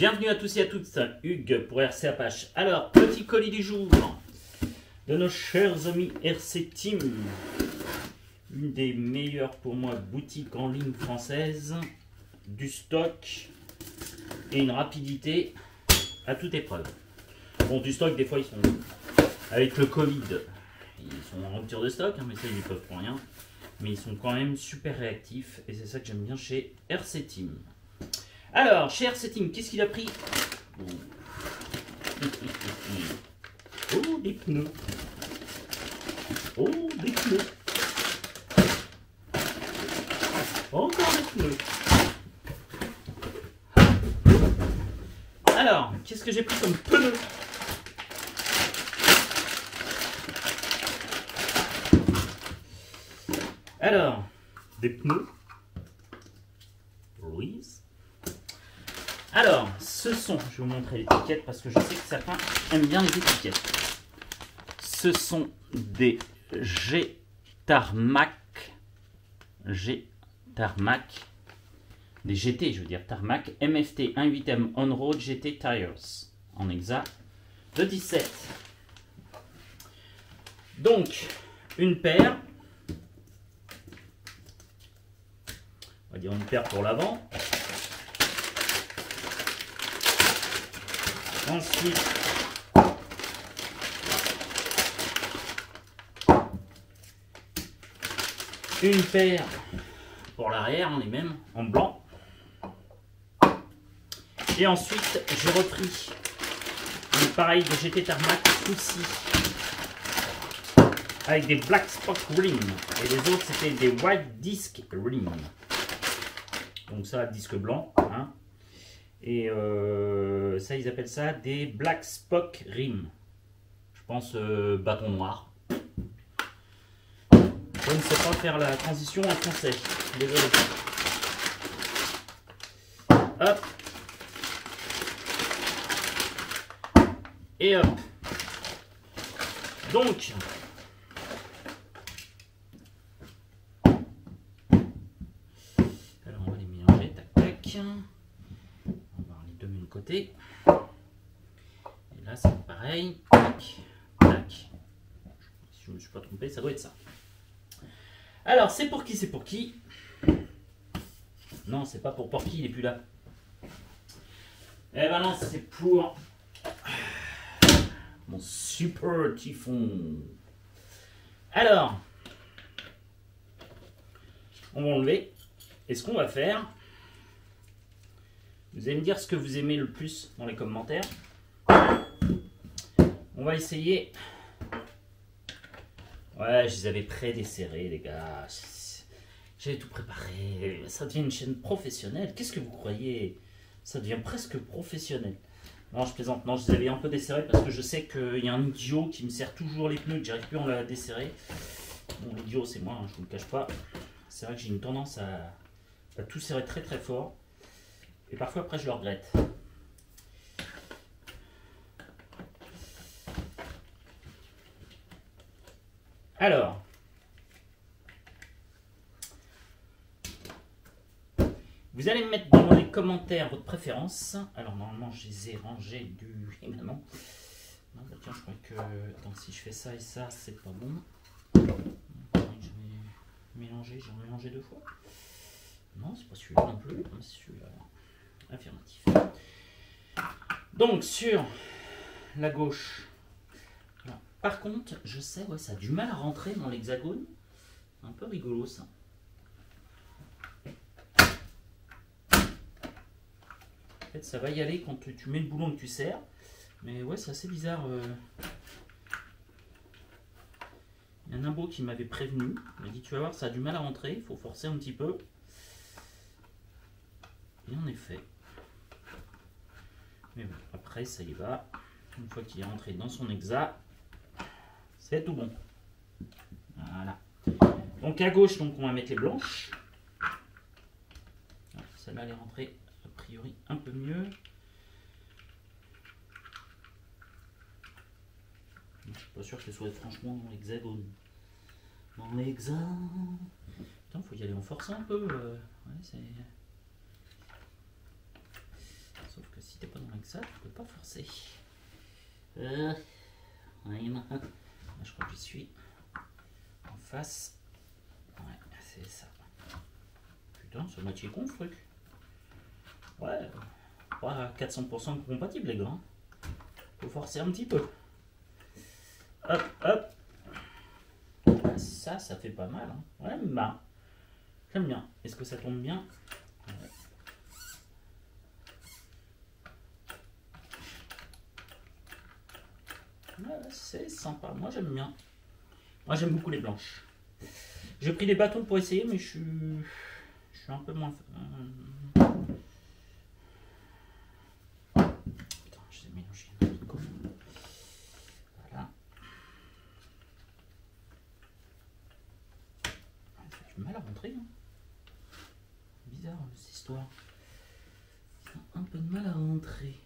Bienvenue à tous et à toutes, Hugues pour RC Apache. Alors, petit colis du jour de nos chers amis RC Team. Une des meilleures pour moi boutiques en ligne française. Du stock et une rapidité à toute épreuve. Bon, du stock, des fois ils sont avec le Covid, ils sont en rupture de stock, hein, mais ça ils n'y peuvent pour rien. Mais ils sont quand même super réactifs et c'est ça que j'aime bien chez RC Team. Alors, chez RC Team, qu'est-ce qu'il a pris? Oh, des pneus. Oh, des pneus. Encore des pneus. Alors, qu'est-ce que j'ai pris comme pneus? Alors, des pneus. Ruiz. Alors, ce sont, je vais vous montrer l'étiquette parce que je sais que certains aiment bien les étiquettes. Ce sont des G-Tarmac, des GT, je veux dire Tarmac, MFT 1.8M On-Road GT Tires, en exact, de 17. Donc, une paire, on va dire une paire pour l'avant. Ensuite, une paire pour l'arrière, les mêmes, en blanc. Et ensuite, j'ai repris une pareille de GT Tarmac aussi, avec des Black Spot Rims. Et les autres, c'était des White Disc Rims. Donc ça, disque blanc. Hein. Et ça, ils appellent ça des Black Spock Rim. Je pense bâton noir. Je ne sais pas faire la transition en français. Désolé. Hop. Et hop. Donc. Alors, on va les mélanger. Tac, tac. Côté. Et là c'est pareil. Tac, tac. Si je ne me suis pas trompé, ça doit être ça. Alors c'est pour qui? C'est pour qui? Non, c'est pas pour Porky, il est plus là. Eh ben non, c'est pour mon super typhon. Alors, on va enlever. Et ce qu'on va faire, vous allez me dire ce que vous aimez le plus dans les commentaires. On va essayer. Ouais, je les avais pré-desserrés, les gars. J'avais tout préparé. Ça devient une chaîne professionnelle. Qu'est-ce que vous croyez? Ça devient presque professionnel. Non, je plaisante. Non, je les avais un peu desserrés parce que je sais qu'il y a un idiot qui me serre toujours les pneus, que j'arrive plus à la desserrer. Bon, l'idiot, c'est moi, hein, je ne vous le cache pas. C'est vrai que j'ai une tendance à tout serrer très très fort. Et parfois après je le regrette. Alors, vous allez me mettre dans les commentaires votre préférence. Alors normalement je les ai rangés du... évidemment. Non, bah tiens, je crois que... Attends, si je fais ça et ça, c'est pas bon. Je vais mélanger, j'en ai mélangé deux fois. Non, c'est pas celui-là non plus. C'est celui-là. Affirmatif. Donc sur la gauche. Alors, par contre, je sais, ouais, ça a du mal à rentrer dans l'hexagone. Un peu rigolo ça. En fait, ça va y aller quand tu mets le boulon que tu serres. Mais ouais, c'est assez bizarre. Il y a un imbo qui m'avait prévenu. Il m'a dit, tu vas voir, ça a du mal à rentrer. Il faut forcer un petit peu. Et en effet. Mais bon, après ça y va. Une fois qu'il est rentré dans son hexa, c'est tout bon. Voilà. Donc à gauche, donc on va mettre les blanches. Celle-là elle est rentrée a priori un peu mieux. Je suis pas sûr que ce soit franchement dans l'hexagone. Dans l'hexagone. Putain, faut y aller en force un peu. Ouais, c'est... Sauf que si t'es pas dans l'hexade, tu peux pas forcer. Ouais, il y en a un. Là, je crois que j'y suis. En face. Ouais, c'est ça. Putain, c'est moitié con, ce truc. Ouais, pas 400% compatible, les gars. Faut forcer un petit peu. Hop, hop. Ça fait pas mal. Hein. Ouais, bah, j'aime bien. Est-ce que ça tombe bien? Ouais, c'est sympa. Moi, j'aime bien. Moi, j'aime beaucoup les blanches. J'ai pris des bâtons pour essayer, mais je suis un peu moins... Putain, je sais mélanger un peu. Voilà. Ça fait du mal à rentrer. Hein. Bizarre, cette histoire. Ça a un peu de mal à rentrer.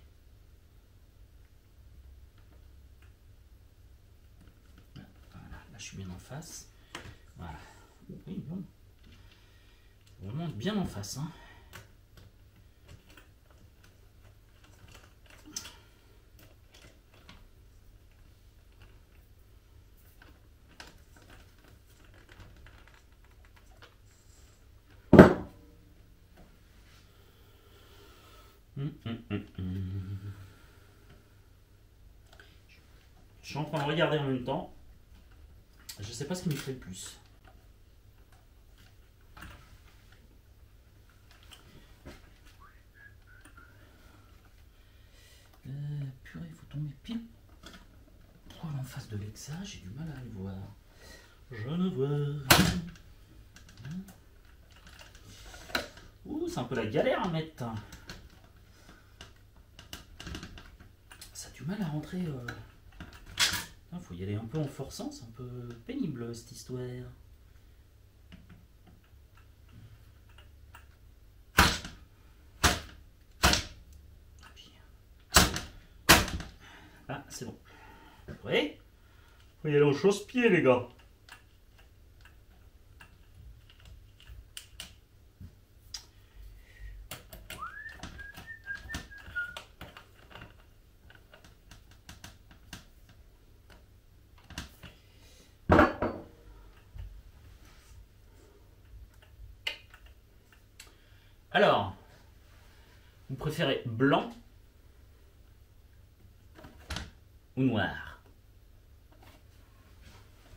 Voilà, là, je suis bien en face. Voilà. Oui, bon. Vraiment bien en face. Hein. Je suis en train de regarder en même temps. Je sais pas ce qui me fait le plus. Purée, il faut tomber pile poil en face de l'Exa, j'ai du mal à le voir. Je ne vois. Ouh, c'est un peu la galère à mettre. Ça a du mal à rentrer. Il faut y aller un peu en forçant, c'est un peu pénible cette histoire. Ah, c'est bon. Oui. Faut y aller au chausse-pied, les gars. Alors, vous préférez blanc ou noir?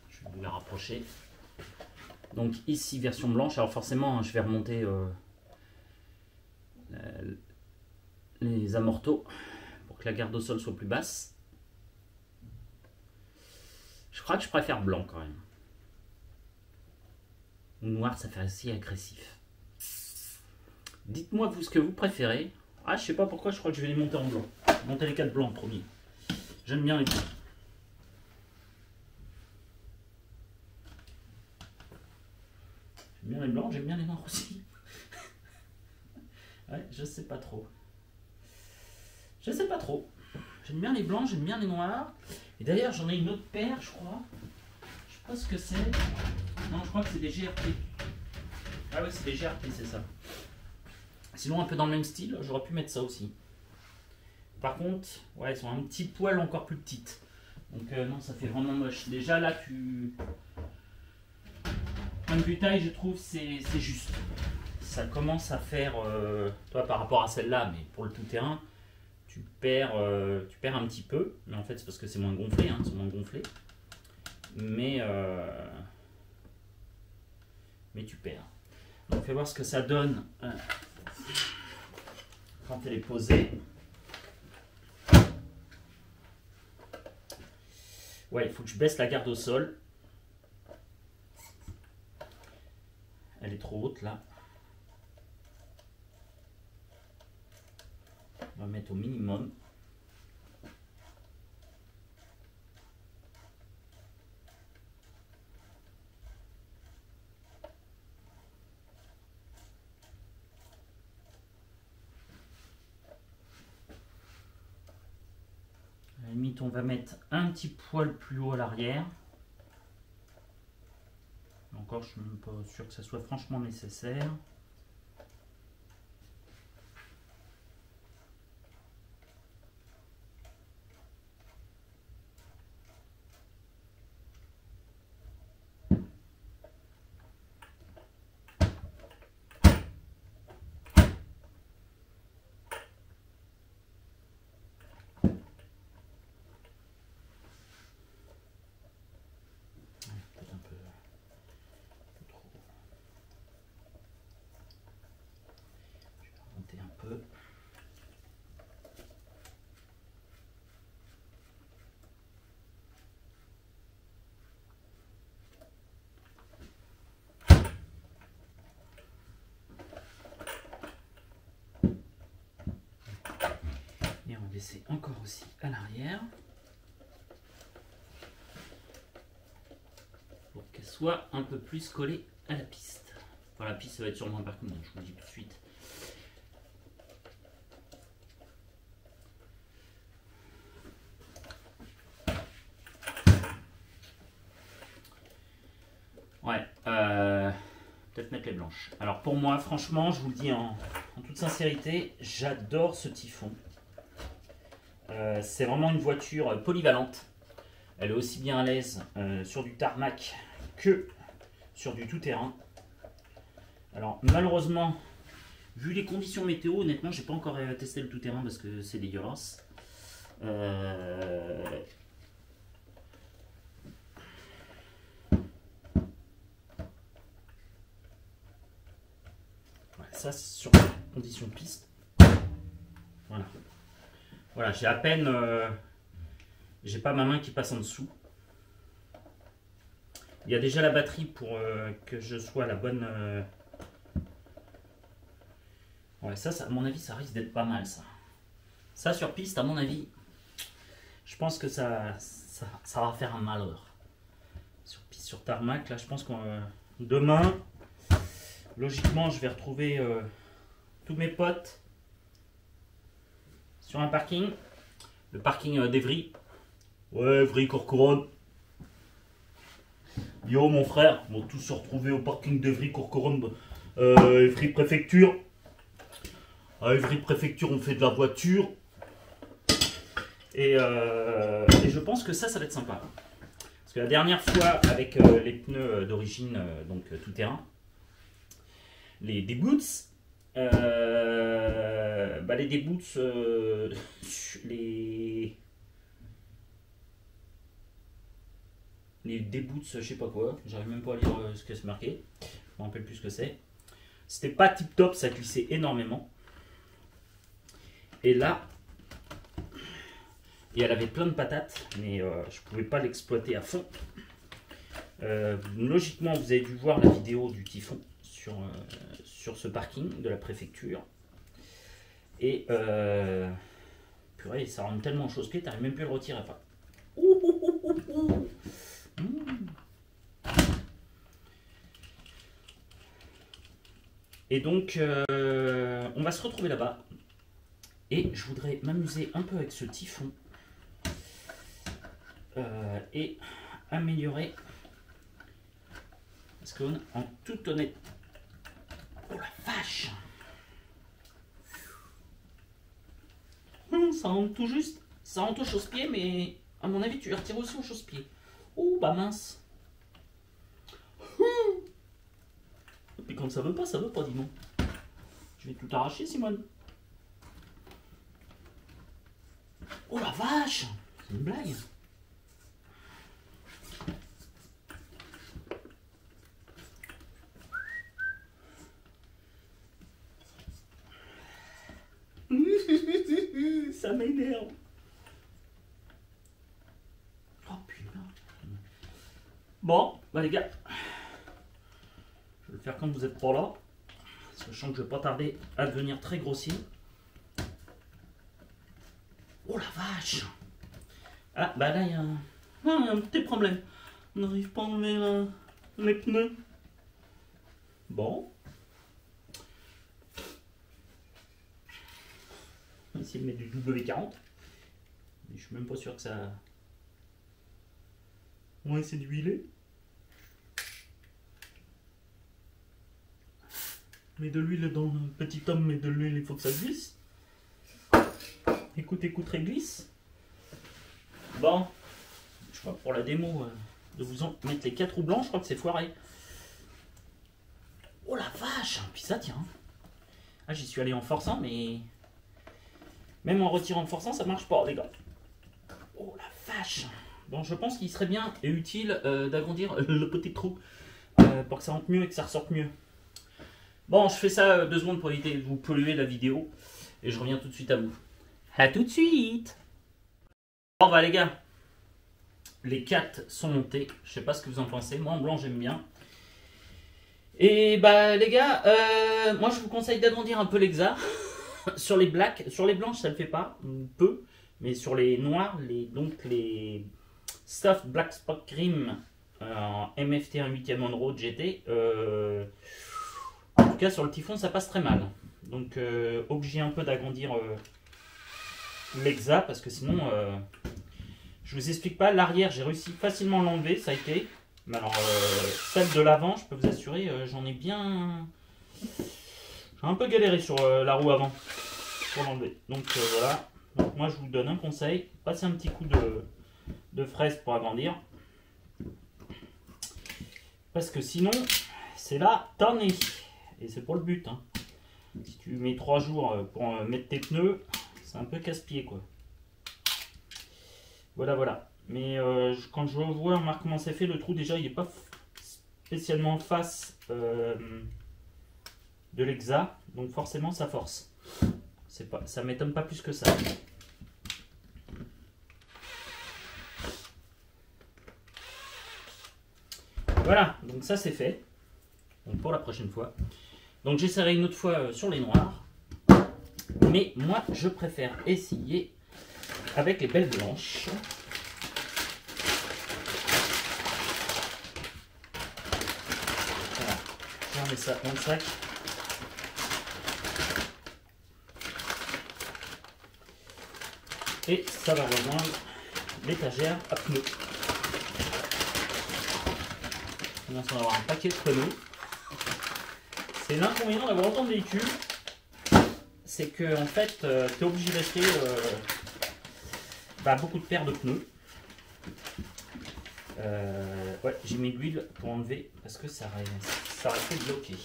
Je vais vous la rapprocher. Donc ici, version blanche. Alors forcément, hein, je vais remonter les amortos pour que la garde au sol soit plus basse. Je crois que je préfère blanc quand même. Ou noir, ça fait assez agressif. Dites-moi vous ce que vous préférez. Ah, je sais pas pourquoi, je crois que je vais les monter en blanc. Monter les 4 blancs en premier. J'aime bien les blancs. J'aime bien les blancs, j'aime bien les noirs aussi. Ouais, je sais pas trop. Je sais pas trop. J'aime bien les blancs, j'aime bien les noirs. Et d'ailleurs, j'en ai une autre paire, je crois. Je sais pas ce que c'est. Non, je crois que c'est des GRP. Ah ouais, c'est des GRP, c'est ça. Sinon, un peu dans le même style, j'aurais pu mettre ça aussi. Par contre, ouais, elles sont un petit poil encore plus petites. Donc non, ça fait vraiment moche. Déjà là, point de vue taille, je trouve c'est juste. Ça commence à faire, toi par rapport à celle-là, mais pour le tout-terrain, tu perds un petit peu. Mais en fait, c'est parce que c'est moins gonflé, hein, c'est moins gonflé. Mais tu perds. Donc, fais voir ce que ça donne quand elle est posée. Ouais, il faut que je baisse la garde au sol. Elle est trop haute là. On va mettre au minimum. À la limite, on va mettre un petit poil plus haut à l'arrière. Encore, je ne suis même pas sûr que ça soit franchement nécessaire. passer encore aussi à l'arrière. Pour qu'elle soit un peu plus collée à la piste. Enfin, la piste, ça va être sûrement un parking, je vous le dis tout de suite. Ouais, peut-être mettre les blanches. Alors pour moi, franchement, je vous le dis en toute sincérité, j'adore ce Typhon. C'est vraiment une voiture polyvalente. Elle est aussi bien à l'aise sur du tarmac que sur du tout-terrain. Alors malheureusement, vu les conditions météo, honnêtement, j'ai pas encore testé le tout-terrain parce que c'est dégueulasse. Ça, sur conditions piste. Voilà. Voilà, j'ai à peine. J'ai pas ma main qui passe en dessous. Il y a déjà la batterie pour que je sois à la bonne. Ouais, ça, à mon avis, ça risque d'être pas mal, ça. Ça, sur piste, à mon avis, je pense que ça va faire un malheur. Sur piste, sur tarmac, là, je pense que demain. Logiquement, je vais retrouver tous mes potes sur un parking. Le parking d'Evry. Ouais, Evry, Courcouronne. Yo, mon frère. On va tous se retrouver au parking d'Evry, Courcouronne. Evry Préfecture. À Evry Préfecture, on fait de la voiture. Et je pense que ça va être sympa. Parce que la dernière fois, avec les pneus d'origine, donc tout terrain, les D-Boots, les D-Boots, les D-Boots, je sais pas quoi, j'arrive même pas à lire ce que c'est marqué, je me rappelle plus ce que c'est. C'était pas tip top, ça glissait énormément. Et là, et elle avait plein de patates, mais je pouvais pas l'exploiter à fond. Logiquement, vous avez dû voir la vidéo du Typhon sur ce parking de la préfecture. Et purée, ça rentre tellement en chausse-pied, t'arrives même plus à le retirer. Enfin. Et donc, on va se retrouver là-bas. Et je voudrais m'amuser un peu avec ce Typhon. Et améliorer. Parce que, en toute honnêteté. Oh la vache! Ça rentre tout juste. Ça rentre au chausse-pied, mais à mon avis, tu les retires aussi au chausse-pied. Oh bah mince! Et quand ça veut pas, dis donc. Je vais tout arracher, Simone. Oh la vache! C'est une blague. Ça m'énerve. Oh putain. Bon, bah les gars, je vais le faire quand vous êtes pas là, sachant que je vais pas tarder à devenir très grossier. Oh la vache. Ah bah là il y a un petit problème. On n'arrive pas à enlever les pneus. Bon. On va essayer de mettre du W40. Mais je suis même pas sûr que ça... On va essayer de huiler. Mets de l'huile dans le petit homme, mets de l'huile, il faut que ça glisse. Écoute, réglisse. Bon, je crois que pour la démo, de vous en mettre les 4 roues blancs, je crois que c'est foiré. Oh la vache! Puis ça tient. Ah, j'y suis allé en forçant, mais... Même en retirant en forçant, ça marche pas, les gars. Oh la vache! Bon, je pense qu'il serait bien et utile d'agrandir le petit trou pour que ça rentre mieux et que ça ressorte mieux. Bon, je fais ça 2 secondes pour éviter de vous polluer la vidéo. Et je reviens tout de suite à vous. A tout de suite! Bon, bah les gars, les 4 sont montés. Je sais pas ce que vous en pensez. Moi, en blanc, j'aime bien. Et bah les gars, moi je vous conseille d'agrandir un peu l'exa. Sur les blacks, sur les blanches ça le fait pas, peu. Mais sur les noirs, donc les Soft Black Spot Cream en MFT 1 8e on road GT, en tout cas sur le typhon ça passe très mal. Donc obligé un peu d'agrandir l'Exa parce que sinon je vous explique pas. L'arrière j'ai réussi facilement à l'enlever, ça a été. Mais alors celle de l'avant, je peux vous assurer, j'en ai bien. J'ai un peu galéré sur la roue avant pour l'enlever. Donc voilà. Donc, moi je vous donne un conseil, passez un petit coup de fraise pour agrandir. Parce que sinon, c'est là, t'en es. Et c'est pour le but. Hein. Si tu mets 3 jours pour mettre tes pneus, c'est un peu casse-pied quoi. Voilà, voilà. Mais quand je vois, remarque comment c'est fait, le trou déjà il n'est pas spécialement face de l'Exa. Donc forcément ça force. Ça m'étonne pas plus que ça. Voilà, donc ça c'est fait. Donc pour la prochaine fois. Donc j'essaierai une autre fois sur les noirs. Mais moi je préfère essayer avec les belles blanches. Voilà, je remets ça dans le sac. Et ça va rejoindre l'étagère à pneus. On va avoir un paquet de pneus. C'est l'inconvénient d'avoir autant de véhicules. C'est que en fait, tu es obligé d'acheter beaucoup de paires de pneus. Ouais, j'ai mis de l'huile pour enlever parce que ça aurait fait bloquer.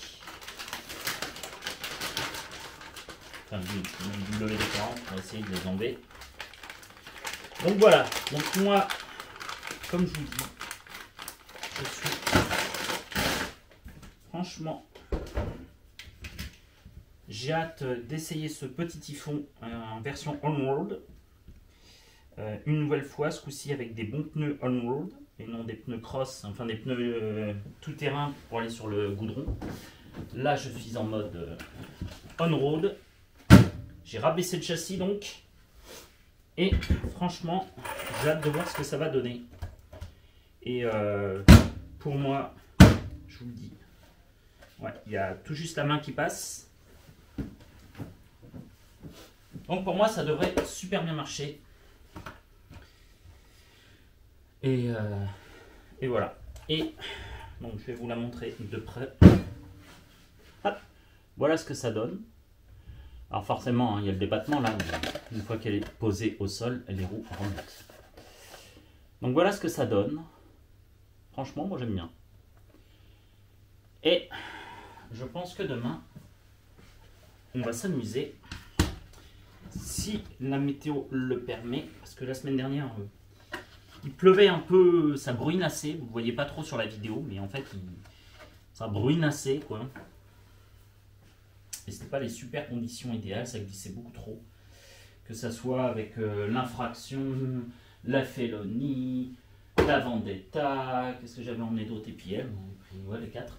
Enfin, du lever différent pour essayer de les enlever. Donc voilà, donc moi, comme je vous dis, je suis franchement, j'ai hâte d'essayer ce petit typhon en version on-road. Une nouvelle fois, ce coup-ci avec des bons pneus on-road et non des pneus cross, enfin des pneus tout-terrain pour aller sur le goudron. Là, je suis en mode on-road. J'ai rabaissé le châssis donc. Et franchement, j'ai hâte de voir ce que ça va donner. Et pour moi, je vous le dis, ouais, il y a tout juste la main qui passe. Donc pour moi, ça devrait super bien marcher. Et voilà. Et donc je vais vous la montrer de près. Hop, voilà ce que ça donne. Alors forcément, hein, il y a le débattement là, mais une fois qu'elle est posée au sol, les roues remontent. Donc voilà ce que ça donne. Franchement, moi j'aime bien. Et je pense que demain, on va s'amuser, si la météo le permet, parce que la semaine dernière, il pleuvait un peu, ça bruinassait, vous ne voyez pas trop sur la vidéo, mais en fait, ça bruinassait quoi. Et c'était pas les super conditions idéales, ça glissait beaucoup trop. Que ça soit avec l'infraction, la félonie, la vendetta, qu'est-ce que j'avais emmené d'autre, et puis elle, ouais, les 4.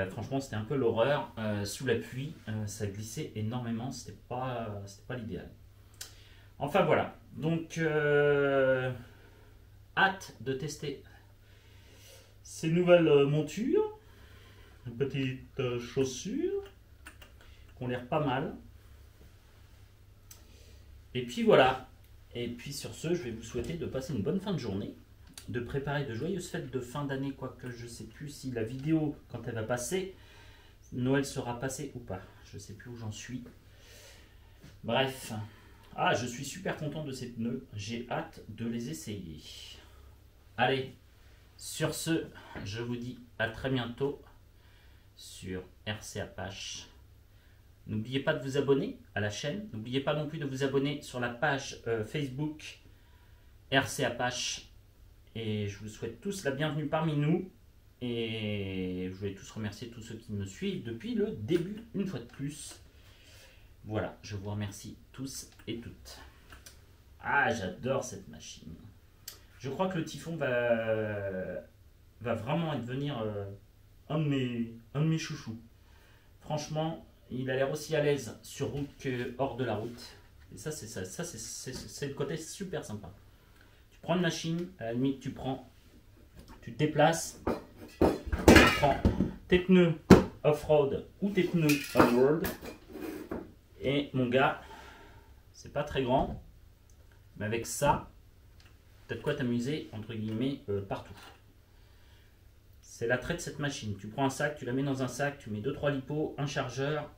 Franchement, c'était un peu l'horreur. Sous la pluie, ça glissait énormément, c'était pas l'idéal. Enfin voilà, donc hâte de tester ces nouvelles montures, petites chaussures qui ont l'air pas mal. Et puis voilà. Et puis sur ce, je vais vous souhaiter de passer une bonne fin de journée, de préparer de joyeuses fêtes de fin d'année, quoique je ne sais plus si la vidéo, quand elle va passer, Noël sera passé ou pas. Je ne sais plus où j'en suis. Bref. Ah, je suis super content de ces pneus. J'ai hâte de les essayer. Allez, sur ce, je vous dis à très bientôt sur RC Apache. N'oubliez pas de vous abonner à la chaîne. N'oubliez pas non plus de vous abonner sur la page Facebook RC Apache. Et je vous souhaite tous la bienvenue parmi nous. Et je voulais tous remercier tous ceux qui me suivent depuis le début, une fois de plus. Voilà, je vous remercie tous et toutes. Ah, j'adore cette machine. Je crois que le typhon va vraiment devenir un de mes chouchous. Franchement, il a l'air aussi à l'aise sur route que hors de la route. Et ça, c'est le côté super sympa. Tu prends une machine, à la limite, tu te déplaces, tu prends tes pneus off-road ou tes pneus on-road. Et mon gars, c'est pas très grand, mais avec ça, t'as de quoi t'amuser, entre guillemets, partout. C'est l'attrait de cette machine. Tu prends un sac, tu la mets dans un sac, tu mets 2-3 lipos, un chargeur,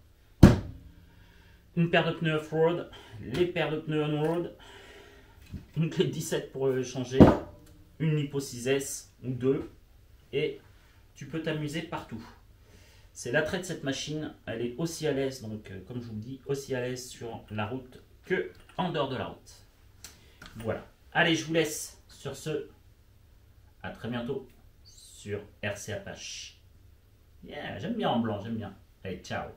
une paire de pneus off-road, les paires de pneus on-road, une clé 17 pour changer, une lipo 6S ou 2, et tu peux t'amuser partout. C'est l'attrait de cette machine, elle est aussi à l'aise, donc comme je vous le dis, aussi à l'aise sur la route que en dehors de la route. Voilà. Allez, je vous laisse sur ce. À très bientôt sur RC Apache. Yeah, j'aime bien en blanc, j'aime bien. Allez, ciao.